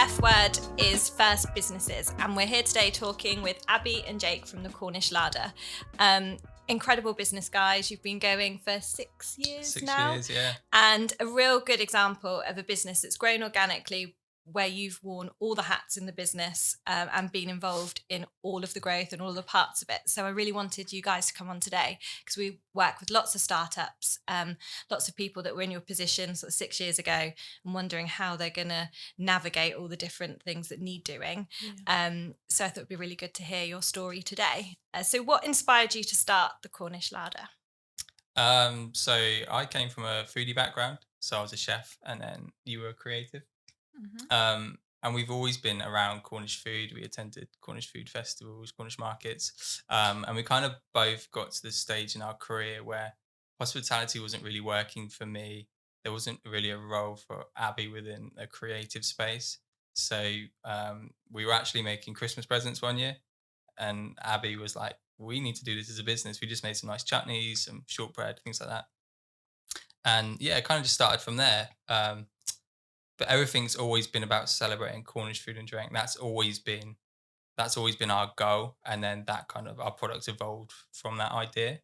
F word is first businesses, and we're here today talking with Abi and Jake from the Cornish Larder. Incredible business guys. You've been going for 6 years now. 6 years, yeah. And a real good example of a business that's grown organically, where you've worn all the hats in the business and been involved in all of the growth and all the parts of it. So I really wanted you guys to come on today because we work with lots of startups, lots of people that were in your position sort of 6 years ago and wondering how they're going to navigate all the different things that need doing. So I thought it'd be really good to hear your story today. So what inspired you to start the Cornish Larder? So I came from a foodie background. So I was a chef and then you were a creative. And we've always been around Cornish food. We attended Cornish food festivals, Cornish markets. And we kind of both got to this stage in our career where hospitality wasn't really working for me. There wasn't really a role for Abby within a creative space. So we were actually making Christmas presents one year. And Abby was like, we need to do this as a business. We just made some nice chutneys, some shortbread, things like that. And yeah, it kind of just started from there. But everything's always been about celebrating Cornish food and drink. That's always been our goal. And then that kind of our products evolved from that idea.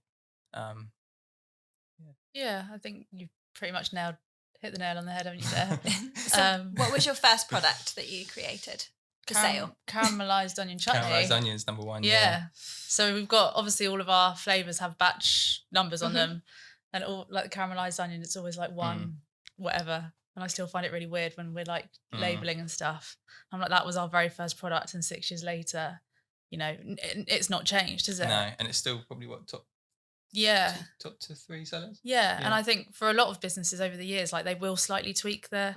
Yeah, I think you've pretty much hit the nail on the head, haven't you there? So what was your first product that you created for sale? Caramelised onion chutney. Caramelised onions, number one. Yeah. So we've got, obviously, all of our flavours have batch numbers on them. And all like the caramelised onion, it's always like one whatever. And I still find it really weird when we're like labelling and stuff. I'm like, that was our very first product, and 6 years later, it's not changed, is it? No, and it's still probably top to three sellers. Yeah, and I think for a lot of businesses over the years, like they will slightly tweak their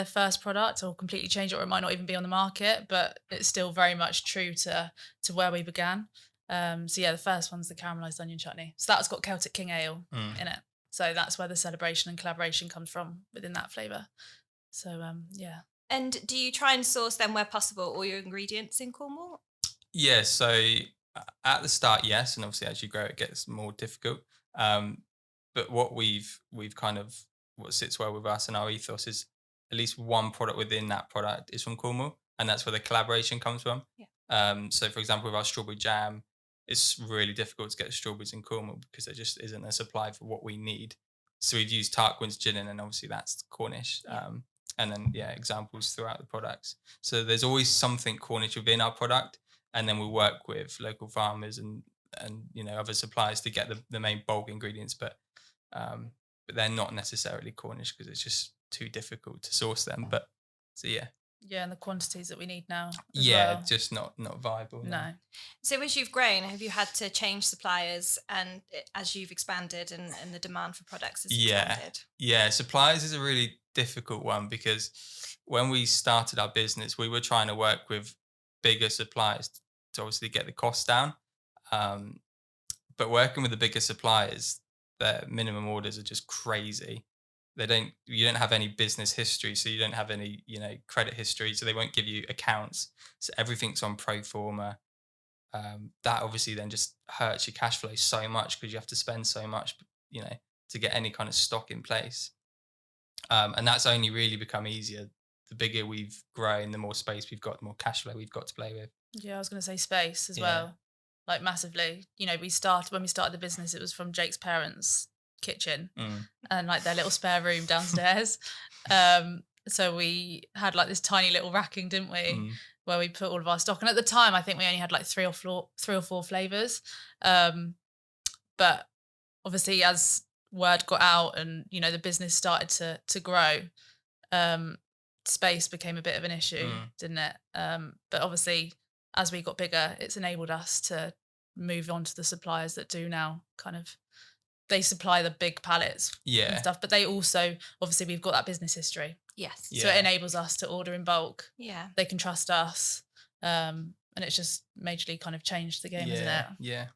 first product or completely change it, or it might not even be on the market, but it's still very much true to where we began. So yeah, the first one's the caramelised onion chutney. So that's got Celtic King Ale in it. So that's where the celebration and collaboration comes from within that flavour. So yeah. And do you try and source them where possible, all your ingredients in Cornwall? Yeah, so at the start, yes, and obviously as you grow, it gets more difficult. But what what sits well with us and our ethos is at least one product within that product is from Cornwall, and that's where the collaboration comes from. Yeah. So for example, with our strawberry jam, it's really difficult to get strawberries in Cornwall because there just isn't a supply for what we need. So we've used Tarquin's gin, and obviously that's Cornish. And then examples throughout the products. So there's always something Cornish within our product. And then we work with local farmers and other suppliers to get the main bulk ingredients, but they're not necessarily Cornish because it's just too difficult to source them. But so yeah, and the quantities that we need now. Just not viable. No. So as you've grown, have you had to change suppliers and as you've expanded and the demand for products has expanded? Yeah, suppliers is a really difficult one because when we started our business, we were trying to work with bigger suppliers to obviously get the costs down. But working with the bigger suppliers, their minimum orders are just crazy. You don't have any business history, so you don't have any, credit history, so they won't give you accounts. So everything's on pro forma. That obviously then just hurts your cash flow so much because you have to spend so much, to get any kind of stock in place. And that's only really become easier. The bigger we've grown, the more space we've got, the more cash flow we've got to play with. Yeah, I was going to say space as well, like massively. When we started the business, it was from Jake's parents' kitchen and like their little spare room downstairs. So we had like this tiny little racking, didn't we, where we put all of our stock. And at the time, I think we only had like three or four flavours. But obviously, as word got out and the business started to grow, space became a bit of an issue, didn't it? But obviously, as we got bigger, it's enabled us to move on to the suppliers that do now they supply the big pallets and stuff, but they also, obviously, we've got that business history. Yes. So it enables us to order in bulk. Yeah. They can trust us. And it's just majorly kind of changed the game, isn't it? Yeah.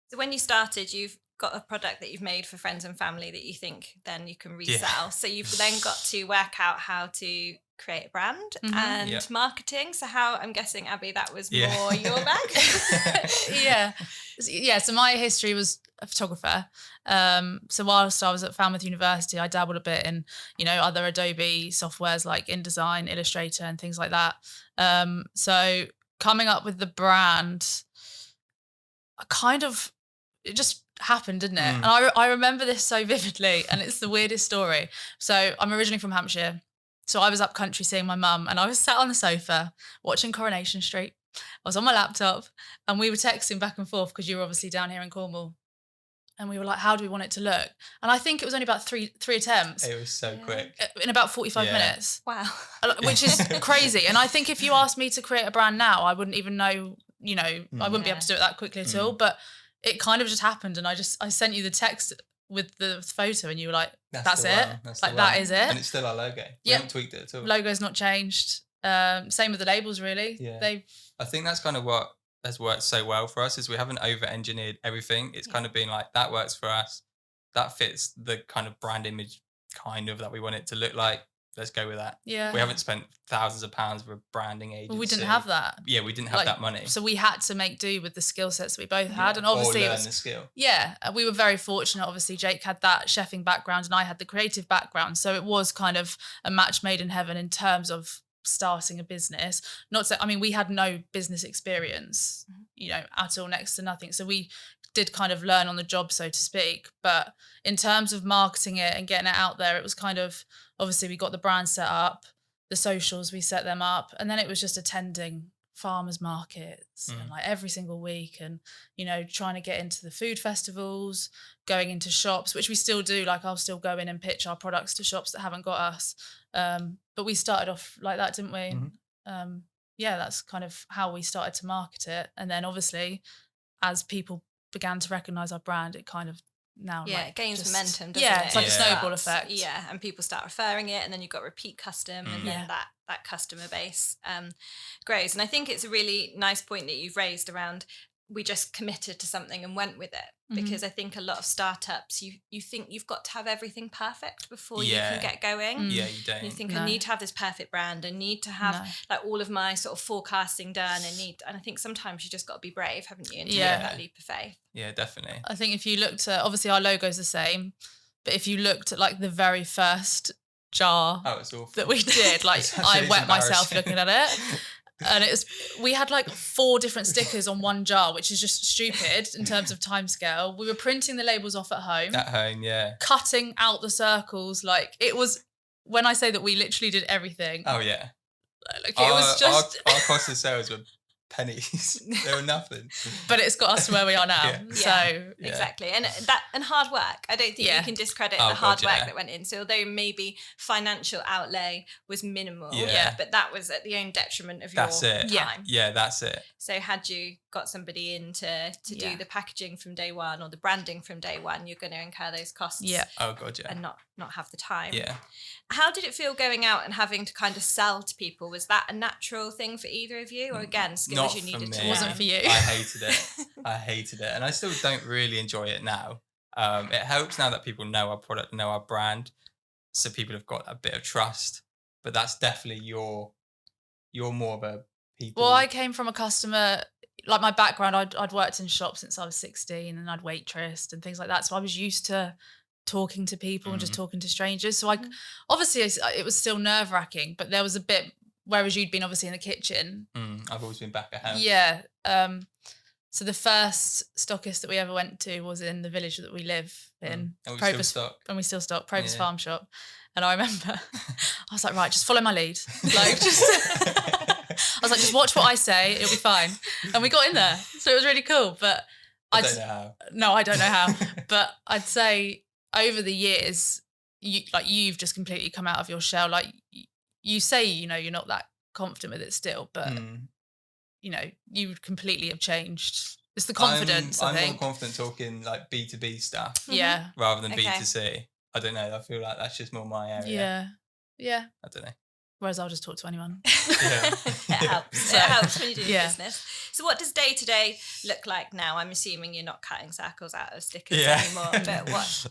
So when you started, you've got a product that you've made for friends and family that you think then you can resell. So you've then got to work out how to create a brand Mhm. and Yeah. marketing. So how, I'm guessing, Abby, that was Yeah. more your bag. Yeah. So my history was a photographer. So whilst I was at Falmouth University, I dabbled a bit in, other Adobe softwares like InDesign, Illustrator, and things like that. So coming up with the brand, it just happened, didn't it? And I remember this so vividly, and it's the weirdest story. So I'm originally from Hampshire. So I was up country seeing my mum, and I was sat on the sofa watching Coronation Street. I was on my laptop, and we were texting back and forth because you were obviously down here in Cornwall. And we were like, how do we want it to look? And I think it was only about three attempts. It was so quick. In about 45 minutes. Wow. Which is crazy. And I think if you asked me to create a brand now, I wouldn't even know, I wouldn't be able to do it that quickly at all. But it kind of just happened. And I sent you the text with the photo, and you were like, that's it. That is it. And it's still our logo. We haven't tweaked it at all. Logo's not changed. Same with the labels, really. Yeah. I think that's kind of what has worked so well for us, is we haven't over-engineered everything. It's kind of been like, that works for us. That fits the kind of brand image that we want it to look like. Let's go with that. Yeah. We haven't spent thousands of pounds for a branding agency. Well, we didn't have that. Yeah, we didn't have that money. So we had to make do with the skill sets we both had. And obviously or learn the skill. Yeah. We were very fortunate. Obviously, Jake had that chefing background and I had the creative background. So it was kind of a match made in heaven in terms of starting a business. We had no business experience, at all, next to nothing. So we did kind of learn on the job, so to speak. But in terms of marketing it and getting it out there, it was kind of, obviously we got the brand set up, the socials, we set them up, and then it was just attending farmers markets and like every single week, and trying to get into the food festivals, going into shops, which we still do. Like, I'll still go in and pitch our products to shops that haven't got us. But we started off like that, didn't we? That's kind of how we started to market it. And then obviously, as people began to recognise our brand, it kind of it gains momentum, doesn't it? It's like a snowball effect. Yeah, and people start referring it, and then you've got repeat custom, and then that customer base grows. And I think it's a really nice point that you've raised around, we just committed to something and went with it, because I think a lot of startups, you think you've got to have everything perfect before you can get going. Yeah, you don't. You think, I need to have this perfect brand, I need to have like all of my sort of forecasting done, and I think sometimes you just got to be brave, haven't you, and take that leap of faith. Yeah, definitely. I think if you looked at, obviously our logo's the same, but if you looked at like the very first jar it's awful. that we did, like I wet myself looking at it. And we had like 4 different stickers on one jar, which is just stupid in terms of timescale. We were printing the labels off at home. Cutting out the circles. Like, it was, when I say that we literally did everything. Oh, yeah. Like, it was just... Our cost of sales were pennies. They were nothing. But it's got us to where we are now. Exactly. And hard work. I don't think you can discredit the hard work that went in. So although maybe financial outlay was minimal, but that was at the own detriment of your time. Yeah, that's it. So had you got somebody in to do the packaging from day one or the branding from day one, you're going to incur those costs. Yeah. Oh god, yeah. And not have the time. Yeah. How did it feel going out and having to kind of sell to people? Was that a natural thing for either of you, or again, skills you needed to learn? It wasn't for you. I hated it, and I still don't really enjoy it now. It helps now that people know our product, know our brand, so people have got a bit of trust. But that's definitely you're more of a people. Well, I came from a customer, like my background. I'd worked in shops since I was 16, and I'd waitressed and things like that. So I was used to talking to people and just talking to strangers. So obviously it was still nerve-wracking, but there was a bit, whereas you'd been obviously in the kitchen. I've always been back at home. Yeah. So the first stockist that we ever went to was in the village that we live in. And we still stock. Provis Farm Shop. And I remember I was like, right, just follow my lead. Like, I was like, just watch what I say, it'll be fine. And we got in there. So it was really cool. But I don't know how. No, I don't know how. But I'd say over the years, you've just completely come out of your shell. Like, you say, you're not that confident with it still, but you completely have changed. It's the confidence. I'm I think more confident talking like B2B stuff, rather than B2C. I don't know. I feel like that's just more my area. Yeah. I don't know. Whereas I'll just talk to anyone. It helps. It helps when you do business. So what does day-to-day look like now? I'm assuming you're not cutting circles out of stickers anymore, but what?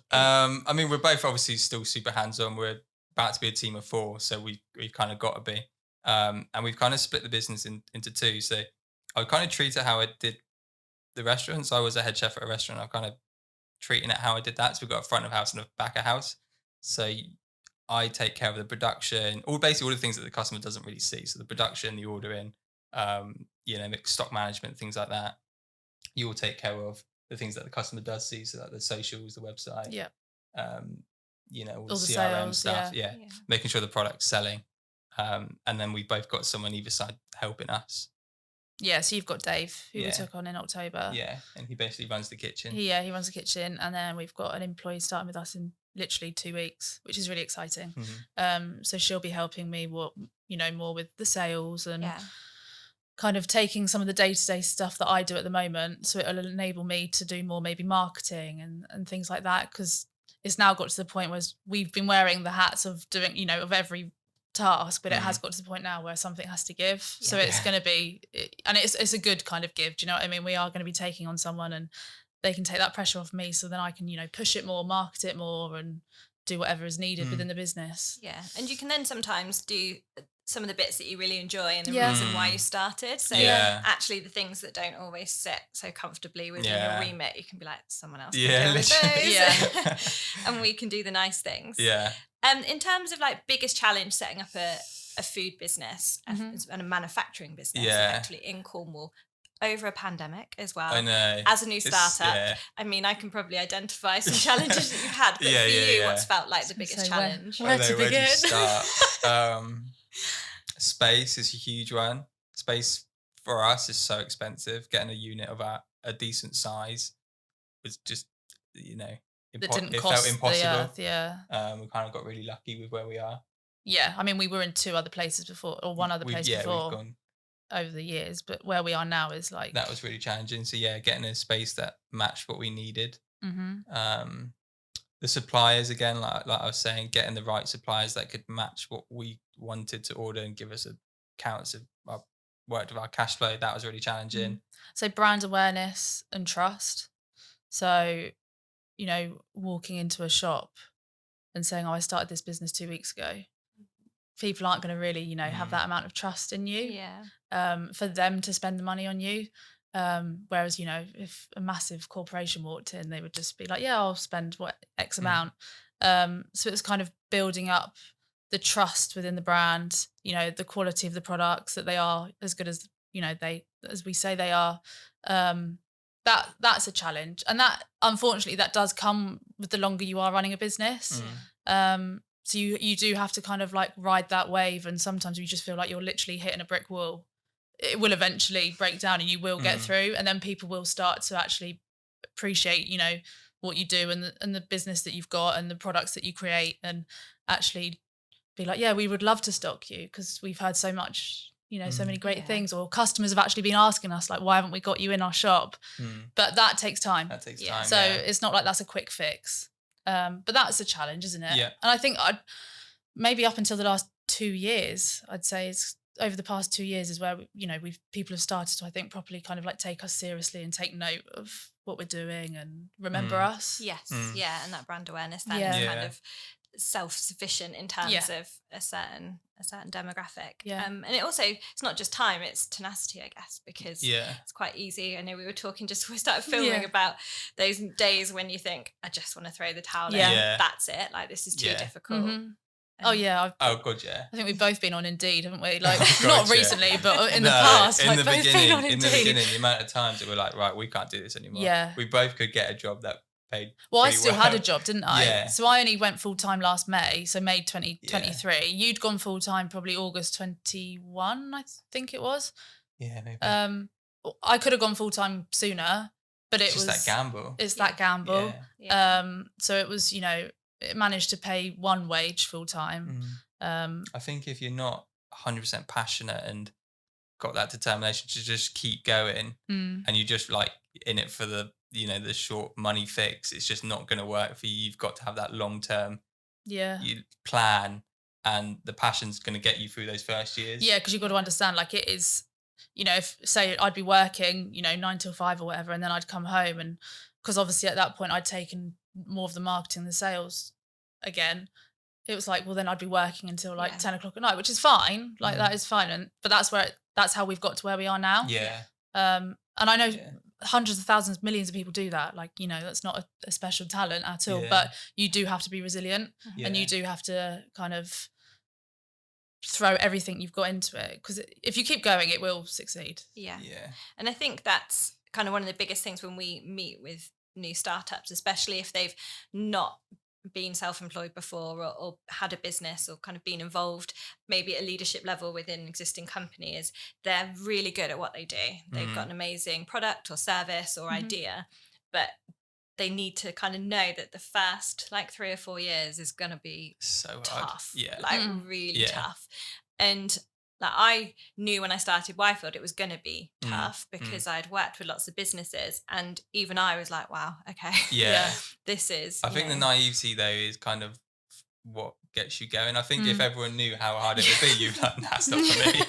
We're both obviously still super hands-on. We're about to be a team of 4, so we've kind of got to be. And we've kind of split the business into 2. So I kind of treat it how I did the restaurant. So I was a head chef at a restaurant. I've kind of treating it how I did that. So we've got a front of house and a back of house. So I take care of the production, basically all the things that the customer doesn't really see. So the production, the ordering, the stock management, things like that. You will take care of the things that the customer does see. So like the socials, the website, all the CRM sales, stuff. Yeah. Making sure the product's selling. And then we've both got someone either side helping us. Yeah, so you've got Dave, who we took on in October. Yeah, and he basically runs the kitchen. He runs the kitchen, and then we've got an employee starting with us in literally 2 weeks, which is really exciting. So she'll be helping me more with the sales and kind of taking some of the day-to-day stuff that I do at the moment. So it'll enable me to do more maybe marketing and things like that, because it's now got to the point where we've been wearing the hats of doing, of every task, but it has got to the point now where something has to give. So it's going to be, and it's a good kind of give. Do you know what I mean? We are going to be taking on someone, and they can take that pressure off me, so then I can push it more, market it more, and do whatever is needed within the business. Yeah, and you can then sometimes do some of the bits that you really enjoy and the reason why you started. So actually the things that don't always sit so comfortably within your remit, you can be like, someone else can deal with those. And we can do the nice things. In terms of like biggest challenge setting up a food business and a manufacturing business actually in Cornwall over a pandemic as well. I know. As a new startup, I mean, I can probably identify some challenges that you've had, but for you, what's felt like the biggest challenge? Where to begin? Space is a huge one. Space for us is so expensive. Getting a unit of a decent size was just, it felt impossible. The earth, we kind of got really lucky with where we are. Yeah, I mean, we were in 2 other places before, or one other place before. We've gone over the years, but where we are now is like, that was really challenging. So getting a space that matched what we needed. The suppliers, again, like I was saying, getting the right suppliers that could match what we wanted to order and give us accounts of worked with our cash flow. That was really challenging. So brand awareness and trust. So walking into a shop and saying, I started this business 2 weeks ago, people aren't going to really have that amount of trust in you for them to spend the money on you. Whereas if a massive corporation walked in, they would just be like, I'll spend X amount. So it's kind of building up the trust within the brand, the quality of the products, that they are as good as as we say they are. That's a challenge, and that unfortunately that does come with the longer you are running a business. So you do have to kind of like ride that wave, and sometimes you just feel like you're literally hitting a brick wall. It will eventually break down and you will get through, and then people will start to actually appreciate what you do and the business that you've got and the products that you create, and actually be like, we would love to stock you because we've heard so much, so many great things, or customers have actually been asking us like, why haven't we got you in our shop? But that takes time. So it's not like that's a quick fix. But that's a challenge, isn't it? And I think maybe up until the last 2 years, I'd say it's over the past 2 years is where people have started to, I think, properly kind of like take us seriously and take note of what we're doing and remember us. And that brand awareness then is kind of self-sufficient in terms of a certain demographic. And it also, it's not just time, it's tenacity, I guess, because it's quite easy. I know we were talking just before we started filming about those days when you think, I just want to throw the towel in. That's it, like this is too difficult. Oh yeah. Oh god, yeah. I think we've both been on Indeed, haven't we? Like not recently, but in the past. In the beginning, the amount of times that we're like, right, we can't do this anymore. We both could get a job that paid. Well, I still had a job, didn't I? So I only went full time last May, so May 2023. You'd gone full time probably August 21, I think it was. Yeah, maybe. I could have gone full time sooner, but it was that gamble. It's that gamble. So it was, it managed to pay one wage full time. I think if you're not 100% passionate and got that determination to just keep going, and you just like in it for the the short money fix, it's just not going to work for you. You've got to have that long term plan, and the passion's going to get you through those first years. Because you've got to understand, like it is, if say I'd be working 9 till 5 or whatever, and then I'd come home, and because obviously at that point I'd taken more of the marketing, the sales again, it was like, well, then I'd be working until like Yeah. 10 o'clock at night, which is fine. Like that is fine. But that's how we've got to where we are now. Yeah. And I know hundreds of thousands, millions of people do that. Like, that's not a special talent at all, but you do have to be resilient and you do have to kind of throw everything you've got into it. Because if you keep going, it will succeed. Yeah. Yeah. And I think that's kind of one of the biggest things when we meet with new startups, especially if they've not been self-employed before or had a business or kind of been involved maybe at a leadership level within an existing company, is they're really good at what they do. They've got an amazing product or service or idea, but they need to kind of know that the first like 3 or 4 years is going to be so tough, hard. really tough. And like I knew when I started Yfield it was going to be tough because I'd worked with lots of businesses, and even I was like, wow, okay, this is. I think the naivety though is kind of what gets you going. I think if everyone knew how hard it would be, you'd be like, that's not for me.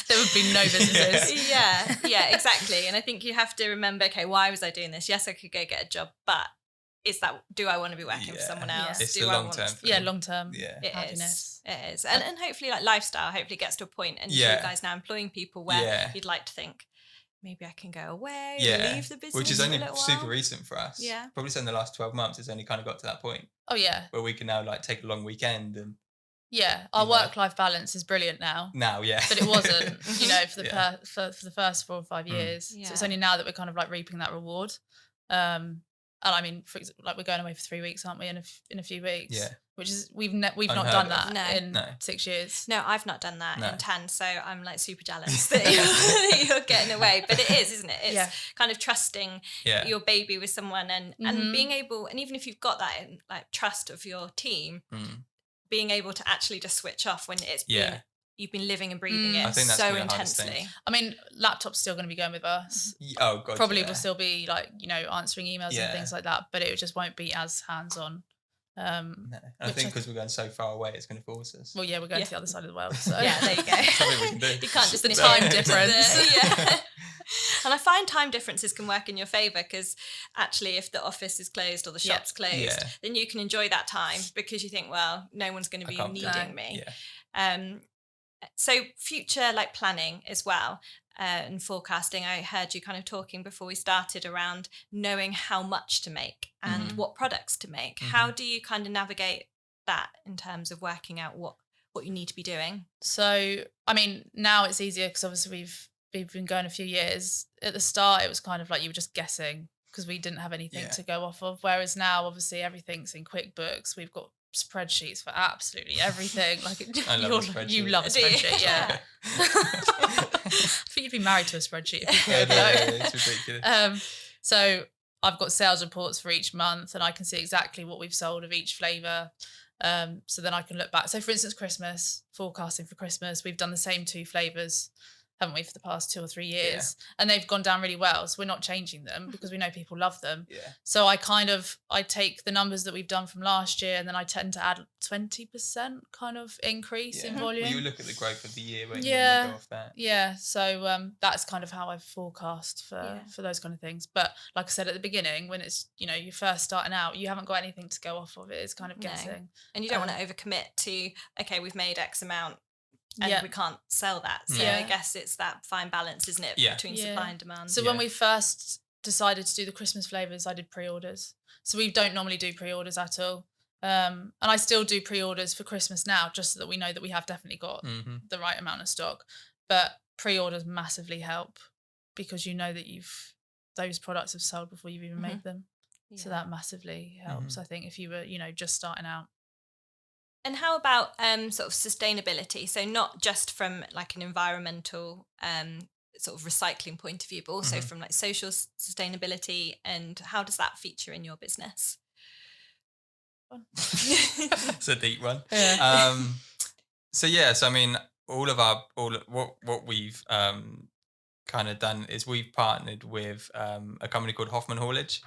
There would be no businesses. Yeah, exactly. And I think you have to remember, okay, why was I doing this? Yes, I could go get a job, but do I want to be working for someone else? It's do the I long want term. Long term. It happiness. is. And hopefully like lifestyle, hopefully gets to a point, and you guys now employing people where you'd like to think, maybe I can go away, leave the business, which is only for a little super while. recent for us. Yeah. Probably in the last 12 months, it's only kind of got to that point. Oh yeah. Where we can now like take a long weekend and. Yeah, our work-life balance is brilliant now. Now, yeah. But it wasn't, for the first 4 or 5 years. So it's only now that we're kind of like reaping that reward. And I mean, for example, like we're going away for 3 weeks, aren't we? In a few weeks. Yeah. Which is we've not done that in 6 years. No, I've not done that in 10. So I'm like super jealous that you're getting away. But it is, isn't it? It's kind of trusting your baby with someone and being able, and even if you've got that like trust of your team. Being able to actually just switch off when it's been you've been living and breathing it I think that's so the hardest intensely. thing. I mean, laptop's still going to be going with us. Oh god, probably will still be like answering emails and things like that, but it just won't be as hands-on. No. I think because we're going so far away, it's going to force us. Well, we're going to the other side of the world. So. Yeah, there you go. Something we can do. You can't just the time difference. And I find time differences can work in your favour, because actually if the office is closed or the shop's closed, then you can enjoy that time because you think, well, no one's going to be needing me. So future like planning as well and forecasting, I heard you kind of talking before we started around knowing how much to make and what products to make. How do you kind of navigate that in terms of working out what you need to be doing? So, I mean, now it's easier because obviously we've been going a few years. At the start, it was kind of like you were just guessing because we didn't have anything to go off of. Whereas now, obviously, everything's in QuickBooks. We've got spreadsheets for absolutely everything. Like I love a spreadsheet. You love a spreadsheet, yeah. I think you'd be married to a spreadsheet if you could. It's ridiculous. So I've got sales reports for each month, and I can see exactly what we've sold of each flavour. So then I can look back. So for instance, Christmas, forecasting for Christmas, we've done the same 2 flavours, haven't we, for the past 2 or 3 years? And they've gone down really well. So we're not changing them because we know people love them. Yeah. So I take the numbers that we've done from last year, and then I tend to add 20% kind of increase in volume. Well, you look at the growth of the year when you go off that. Yeah. So that's kind of how I've forecast for those kind of things. But like I said at the beginning, when it's, you're first starting out, you haven't got anything to go off of. It's kind of guessing. And you don't want to overcommit to, okay, we've made X amount and we can't sell that. So I guess it's that fine balance, isn't it, between supply and demand. So when we first decided to do the Christmas flavours, I did pre-orders. So we don't normally do pre-orders at all. And I still do pre-orders for Christmas now, just so that we know that we have definitely got the right amount of stock. But pre-orders massively help because you know that those products have sold before you've even made them. Yeah. So that massively helps, I think, if you were, just starting out. And how about sort of sustainability? So not just from like an environmental sort of recycling point of view, but also from like social sustainability, and how does that feature in your business? It's a deep one. Yeah. So I mean, what we've kind of done is we've partnered with a company called Hoffman Haulage,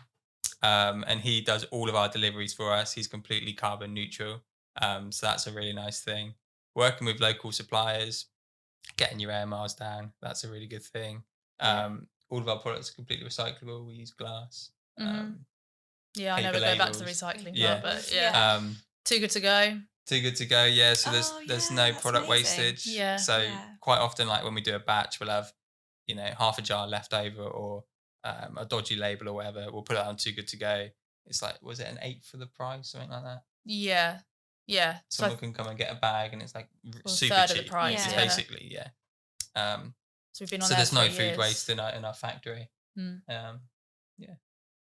and he does all of our deliveries for us. He's completely carbon neutral. So that's a really nice thing. Working with local suppliers, getting your air miles down, that's a really good thing. All of our products are completely recyclable. We use glass. I never go back to the recycling part, but too good to go. Too good to go. Yeah. So there's no that's product amazing. wastage. Yeah. So Yeah. quite often, like when we do a batch, we'll have, half a jar left over, or a dodgy label or whatever. We'll put it on Too Good to Go. It's like, was it an eighth of the price, something like that? Yeah. Yeah. So Someone can come and get a bag, and it's like a super third cheap. of the price. It's Yeah. basically, yeah. So we've been on So there there's for no 3 food years. waste in our factory. Mm. Yeah. Anything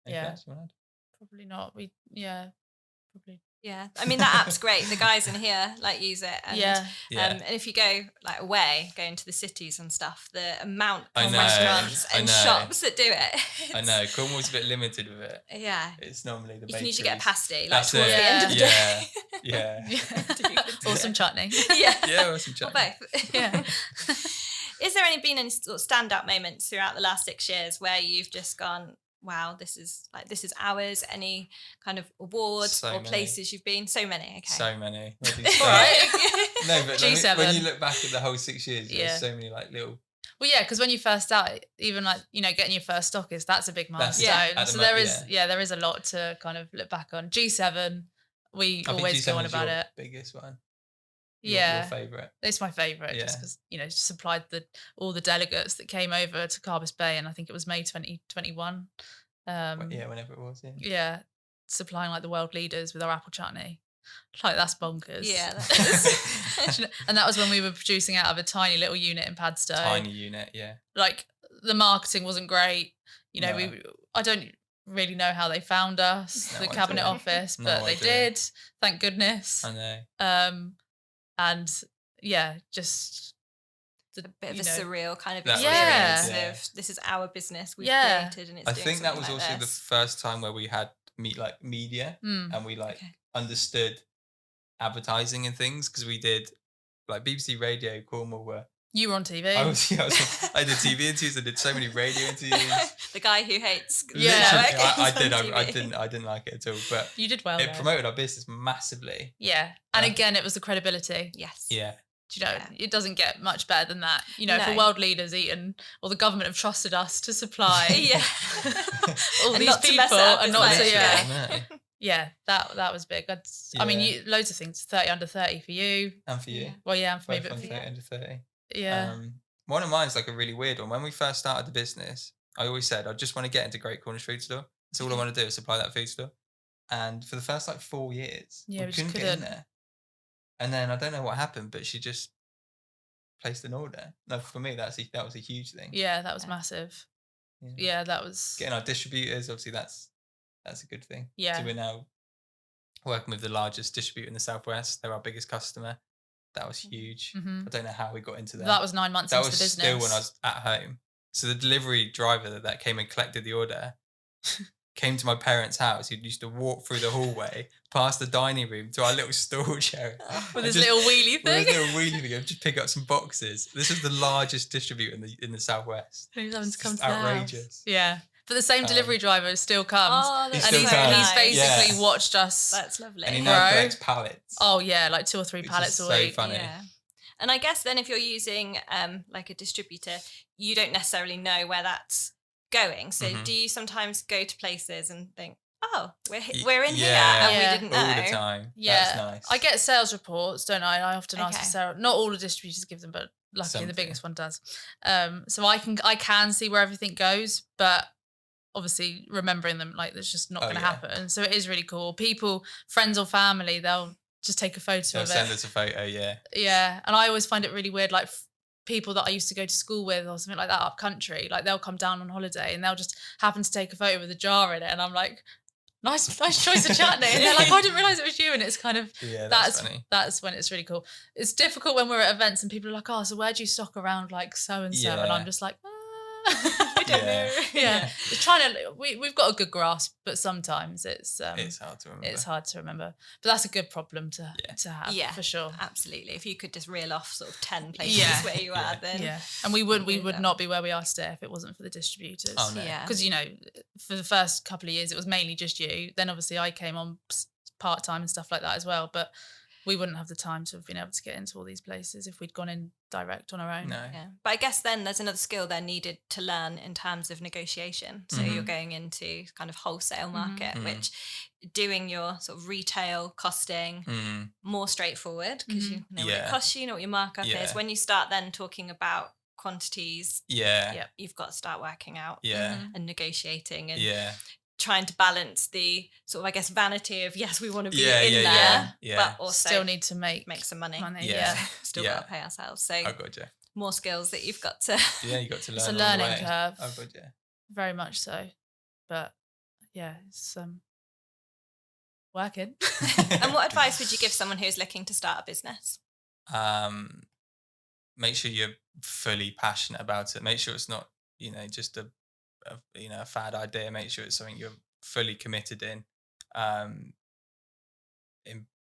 Yeah. else you want to Probably not. Probably. Yeah, I mean, that app's great. The guys in here use it. And, Yeah. Yeah. and if you go away, go into the cities and stuff, the amount I of know, restaurants I and know. shops that do it. I know. Cornwall's a bit limited with it. Yeah. It's normally the You can usually bakeries. get a pasty That's towards it. the end of the Yeah. day. Yeah. Or some chutney. Yeah. Yeah, or some Or chutney. both. Yeah. Is there been any sort of standout moments throughout the last 6 years where you've just gone, wow, this is ours? Any kind of awards So or many. places you've been? So many. Okay. So many. Where do you All start? right. No, but G7. when you look back at the whole 6 years, Yeah. there's so many little. Well, yeah, because when you first start, even getting your first stock that's a big milestone. Yeah. So there is a lot to kind of look back on. G7, we I think always go G7 on is about your it. biggest one. Yeah. Your favourite. It's my favourite just because, supplied all the delegates that came over to Carbis Bay, and I think it was May 2021. Whenever it was, yeah. Yeah, supplying the world leaders with our apple chutney. That's bonkers. Yeah, that is. And that was when we were producing out of a tiny little unit in Padstow. Tiny unit, yeah. The marketing wasn't great. No. I don't really know how they found us, No the idea. cabinet office, No but they idea. did. Thank goodness. I know. And yeah, just A bit of a surreal kind of That was experience it, yeah. of this is our business we've Yeah. created, and it's I doing think that something was like also the this. first time where we had media, and we Okay. understood advertising and things, because we did BBC Radio Cornwall were. You were on TV. I did TV interviews. I did so many radio interviews. The guy who hates. Yeah. Literally, networking I did. on TV. I didn't like it at all. But You did well. it though. promoted our business massively. Yeah. And again, it was the credibility. Yes. Yeah. Do you know, Yeah. it doesn't get much better than that. If No. a world leader's eaten, or the government have trusted us to supply Yeah. all And these not to mess people, it up and as not much, to, yeah. yeah, that was big. I mean, Yeah. loads of things. 30 under 30 for you. And for you. Yeah. Well, yeah, and for me, Both but on for 30 under 30. yeah, One of mine's a really weird one. When we first started the business, I always said, I just want to get into Great Cornish Food Store. That's all I want to do, is supply that food store. And for the first 4 years, Yeah, we we just couldn't get in couldn't. there. And then I don't know what happened, but she just placed an order. No, for me, that was a huge thing. yeah, that was Yeah. massive. Yeah. Yeah, that was. Getting our distributors, obviously that's a good thing. Yeah. So we're now working with the largest distributor in the Southwest. They're our biggest customer. That was huge. Mhm. I don't know how we got into that. That was 9 months That into was the business. still when I was at home. So the delivery driver that came and collected the order came to my parents' house. He used to walk through the hallway, past the dining room to our little storage area. With and his just- little wheelie with thing. his little wheelie thing, and just pick up some boxes. This is the largest distributor in the Southwest. Who's having to It's come just to the house. outrageous. Yeah. But the same delivery driver still comes. Oh, He that's and still he's, so comes. he's nice. basically Yeah. watched us. That's lovely. And he now Bro. collects pallets. Oh, yeah, 2 or 3 which pallets is a so week. funny. Yeah. And I guess then if you're using a distributor, you don't necessarily know where that's going. So Mhm. do you sometimes go to places and think, oh, we're Y- we're in here yeah. and Yeah. we didn't know? All the time. Yeah, That's nice. I get sales reports, don't I? I often ask for Okay. sales. Not all the distributors give them, but luckily Some the do. biggest one does. So I can see where everything goes, but obviously remembering them, that's just not Oh, going to yeah. happen. So it is really cool. People, friends or family, they'll just take a photo They'll of send it. us a photo, yeah. Yeah, and I always find it really weird, people that I used to go to school with or something like that up country, they'll come down on holiday and they'll just happen to take a photo with a jar in it, and I'm like, nice choice of chutney, and they're like, I didn't realise it was you, and it's kind of Yeah, that's funny. that's when it's really cool. It's difficult when we're at events and people are like, oh, so where do you stock around so and so, and Yeah. I'm just like, I don't know. yeah. It's trying to we've got a good grasp, but sometimes it's It's hard to remember. it's hard to remember. But that's a good problem to have, Yeah. for sure. Absolutely. If you could just reel off sort of 10 places Yeah. where you are, then Yeah, and we would really well. not be where we are today if it wasn't for the distributors. Oh, no. yeah. Because for the first couple of years it was mainly just you. Then obviously I came on part time and stuff like that as well. But we wouldn't have the time to have been able to get into all these places if we'd gone in direct on our own. No. Yeah, but I guess then there's another skill there needed to learn in terms of negotiation. So you're going into kind of wholesale market, which doing your sort of retail costing more straightforward because you know what it costs you know what your markup is. When you start then talking about quantities, you've got to start working out and negotiating and trying to balance the sort of, I guess, vanity of, yes, we want to be in there, but also still need to make some money. Still got to pay ourselves. So I got you. More skills that you've got to you got to learn. It's a learning curve. I got you. Very much so, but yeah, it's working. And what advice would you give someone who's looking to start a business? Make sure you're fully passionate about it. Make sure it's not, just a fad idea. Make sure it's something you're fully committed in.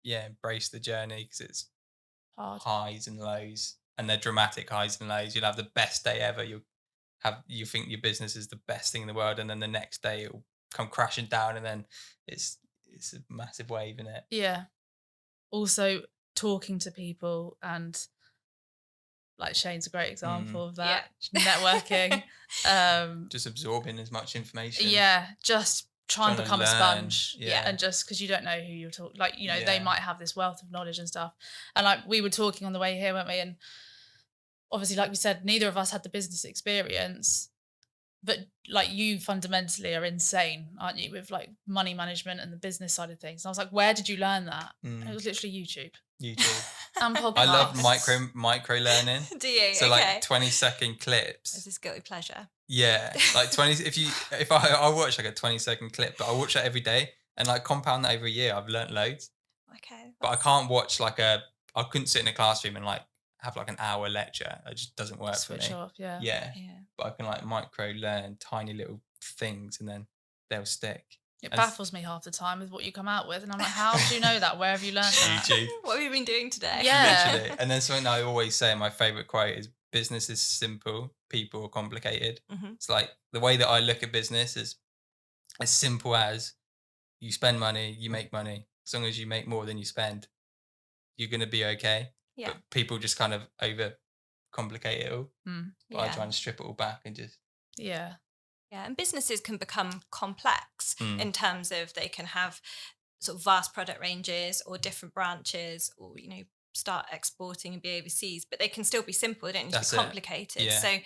Embrace the journey because it's hard. Highs and lows, and they're dramatic highs and lows. You'll have the best day ever. You think your business is the best thing in the world, and then the next day it'll come crashing down, and then it's a massive wave, isn't it? Yeah. Also, talking to people, and like Shane's a great example of that. Networking. Just absorbing as much information. Yeah, just try and become a sponge. Yeah. And just because you don't know who you're talking, like, they might have this wealth of knowledge and stuff. And like we were talking on the way here, weren't we? And obviously, like we said, neither of us had the business experience, but like you fundamentally are insane, aren't you, with like money management and the business side of things. And I was like, where did you learn that? And it was literally YouTube. And podcasts. I love micro learning. Do you? So like 20-second clips. It's a guilty pleasure. Yeah, like 20. If I watch like a 20-second clip, but I watch that every day and like compound that over a year, I've learnt loads. Okay. But I can't watch I couldn't sit in a classroom and like have like an hour lecture. It just doesn't work for me. Switch off, yeah. But I can like micro learn tiny little things and then they'll stick. It baffles me half the time with what you come out with, and I'm like, how do you know that? Where have you learned that? YouTube. What have you been doing today? Yeah. Literally. And then something I always say, my favourite quote is, business is simple, people are complicated. It's like the way that I look at business is as simple as you spend money, you make money. As long as you make more than you spend, you're going to be okay. Yeah. But people just kind of over complicate it all. But I try and strip it all back and just... Yeah. Yeah, and businesses can become complex in terms of they can have sort of vast product ranges or different branches, or start exporting and be overseas, but they can still be simple. They don't need to be complicated. Yeah. So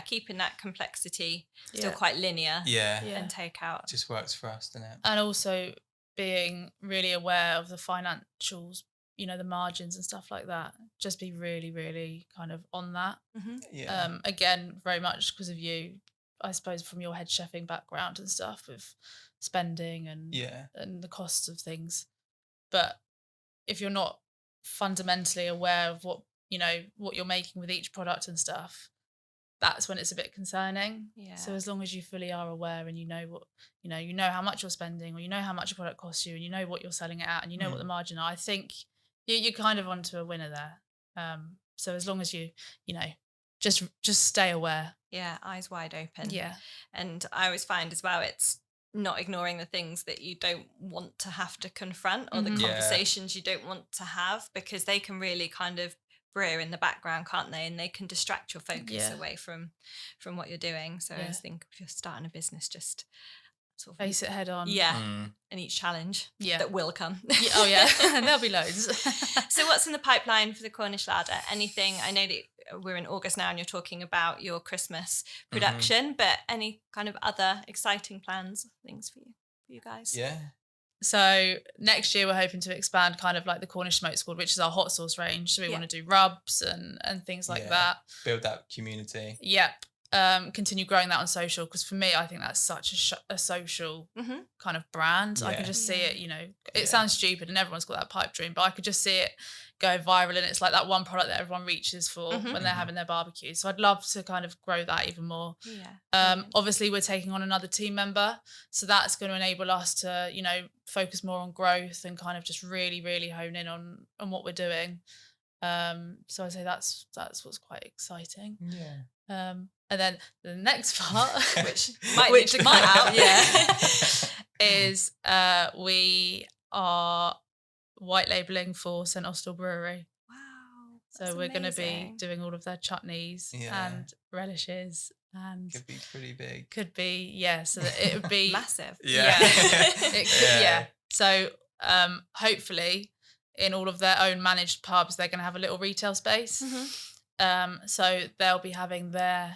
keeping that complexity still quite linear. And take out. It just works for us, doesn't it? And also being really aware of the financials, the margins and stuff like that. Just be really, really kind of on that. Again, very much because of you, I suppose, from your head chefing background and stuff, with spending and the costs of things. But if you're not fundamentally aware of what you're making with each product and stuff, that's when it's a bit concerning. So as long as you fully are aware and you know what you know how much you're spending, or you know how much a product costs you, and you know what you're selling it at, and you know what the margin are, I think you're kind of onto a winner there. So as long as you just stay aware. Yeah, eyes wide open. Yeah. And I always find as well, it's not ignoring the things that you don't want to have to confront, or the conversations you don't want to have, because they can really kind of brew in the background, can't they? And they can distract your focus away from what you're doing. So I always think if you're starting a business, just sort of face it head on. And each challenge that will come. There'll be loads. So what's in the pipeline for the Cornish Larder? Anything? I know that we're in August now and you're talking about your Christmas production, but any kind of other exciting plans, things for you guys? So next year we're hoping to expand kind of like the Cornish Smoke Squad, which is our hot sauce range. So we want to do rubs and things like that. Build that community. Continue growing that on social, because for me, I think that's such a social kind of brand. I could just see it, it sounds stupid and everyone's got that pipe dream, but I could just see it go viral, and it's like that one product that everyone reaches for when they're having their barbecue. So I'd love to kind of grow that even more. Obviously we're taking on another team member, so that's going to enable us to focus more on growth and kind of just really, really hone in on what we're doing. So I'd say that's what's quite exciting. And then the next part, which might need to come out, is we are white labelling for St Austell Brewery. Wow. So we're going to be doing all of their chutneys and relishes, and Could be pretty big. Could be, yeah. So that it would be massive. Yeah. It could, yeah. So hopefully, in all of their own managed pubs, they're going to have a little retail space. So they'll be having the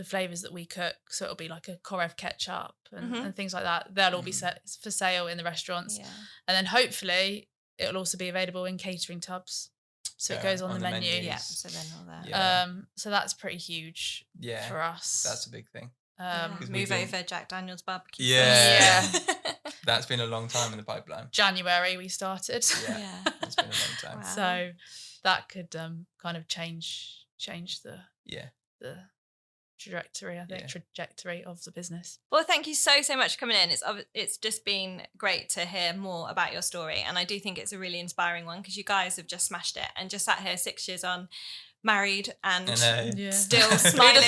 flavours that we cook. So it'll be like a Korev ketchup and things like that. They'll all be set for sale in the restaurants. Yeah. And then hopefully it'll also be available in catering tubs. So it goes on the menu. Menus. Yeah. So then all that. So that's pretty huge for us. That's a big thing. Move over Jack Daniel's barbecue. Yeah. That's been a long time in the pipeline. January we started. Yeah. It's been a long time. Wow. So that could kind of change the trajectory, I think, trajectory of the business. Well, thank you so much for coming in. It's just been great to hear more about your story, and I do think it's a really inspiring one because you guys have just smashed it and just sat here 6 years on, married and still smiling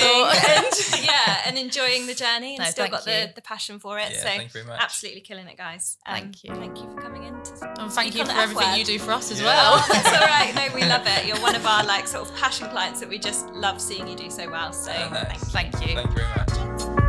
and enjoying the journey, and still got the passion for it. So thank you very much. Absolutely killing it, guys. Thank you. Thank you for coming in. And thank you for everything you do for us as well. Oh, that's all right. No, we love it. You're one of our sort of passion clients that we just love seeing you do so well. So thank you. Thank you very much.